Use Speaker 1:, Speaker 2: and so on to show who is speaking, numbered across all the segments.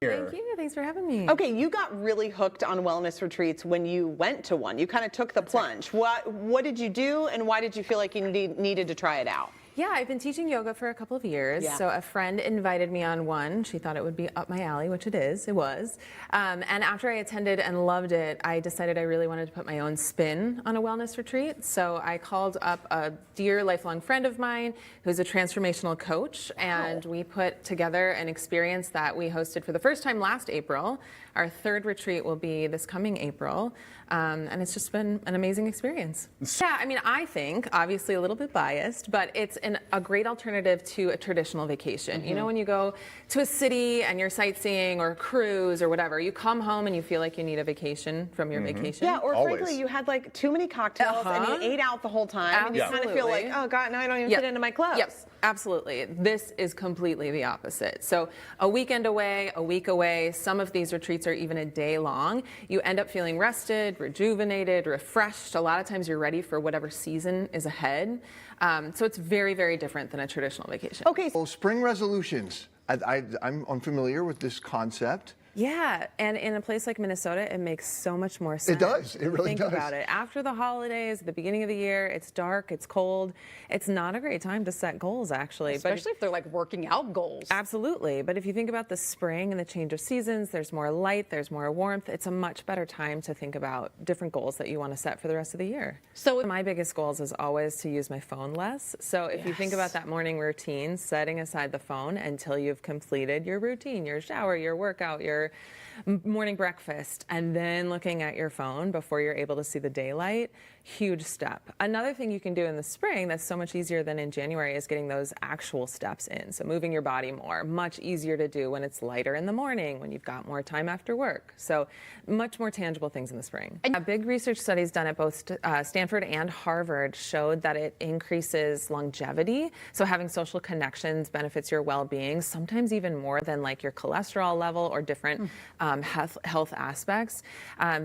Speaker 1: Thank you. Thanks for having me.
Speaker 2: Okay, you got really hooked on wellness retreats when you went to one. You kind of took the plunge.
Speaker 1: Right.
Speaker 2: What did you do, and why did you feel like you needed to try it out?
Speaker 1: Yeah, I've been teaching yoga for a couple of years.
Speaker 2: Yeah.
Speaker 1: So a friend invited me on one. She thought it would be up my alley, which it is. It was. And after I attended and loved it, I decided I really wanted to put my own spin on a wellness retreat. So I called up a dear lifelong friend of mine who's a transformational coach, and we put together an experience that we hosted for the first time last April. Our third retreat will be this coming April, and it's just been an amazing experience. Yeah, I mean, I think, obviously a little bit biased, but it's a great alternative to a traditional vacation. You know, when you go to a city and you're sightseeing or a cruise or whatever, you come home and you feel like you need a vacation from your vacation.
Speaker 2: Yeah, or
Speaker 3: Always.
Speaker 2: frankly, you had like too many cocktails and you ate out the whole time, and you kind of feel like,
Speaker 1: Absolutely.
Speaker 2: oh God, now I don't even
Speaker 1: Yep.
Speaker 2: fit into my clothes.
Speaker 1: Yep, absolutely. This is completely the opposite. So a weekend away, a week away, some of these retreats are even a day long. You end up feeling rested, rejuvenated, refreshed. A lot of times you're ready for whatever season is ahead. So it's very, very different than a traditional vacation.
Speaker 2: Okay,
Speaker 3: Well, spring resolutions. I'm unfamiliar with this concept.
Speaker 1: Yeah, and in a place like Minnesota, it makes so much more sense.
Speaker 3: does. It really
Speaker 1: Think
Speaker 3: does.
Speaker 1: about it. After the holidays, at the beginning of the year, it's dark, it's cold. It's not a great time to set goals, actually.
Speaker 4: Especially if they're like working out goals.
Speaker 1: Absolutely. But if you think about the spring and the change of seasons, there's more light, there's more warmth. It's a much better time to think about different goals that you want to set for the rest of the year. So my biggest goals is always to use my phone less. So if you think about that morning routine, setting aside the phone until you've completed your routine, your shower, your workout, your morning breakfast, and then looking at your phone before you're able to see the daylight, huge step. Another thing you can do in the spring that's so much easier than in January is getting those actual steps in. So moving your body more, much easier to do when it's lighter in the morning, when you've got more time after work. So much more tangible things in the spring. Big research studies done at both Stanford and Harvard showed that it increases longevity. So having social connections benefits your well-being, sometimes even more than like your cholesterol level or different health aspects.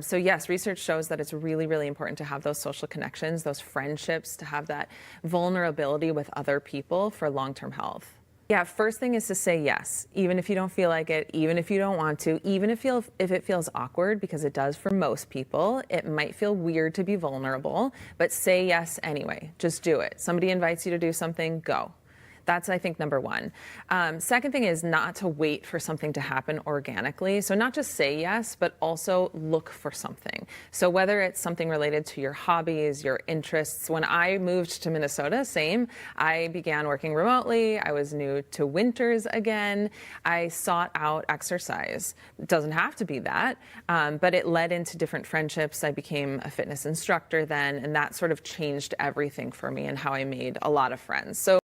Speaker 1: So yes, research shows that it's really, really important to have those social connections, those friendships, to have that vulnerability with other people for long-term health. Yeah, first thing is to say yes, even if you don't feel like it, even if you don't want to, even if it feels awkward, because it does for most people. It might feel weird to be vulnerable, but say yes anyway. Just do it. Somebody invites you to do something, go. That's, I think, number one. Second thing is not to wait for something to happen organically. So not just say yes, but also look for something. So whether it's something related to your hobbies, your interests. When I moved to Minnesota, same. I began working remotely. I was new to winters again. I sought out exercise. It doesn't have to be that, but it led into different friendships. I became a fitness instructor then, and that sort of changed everything for me and how I made a lot of friends. So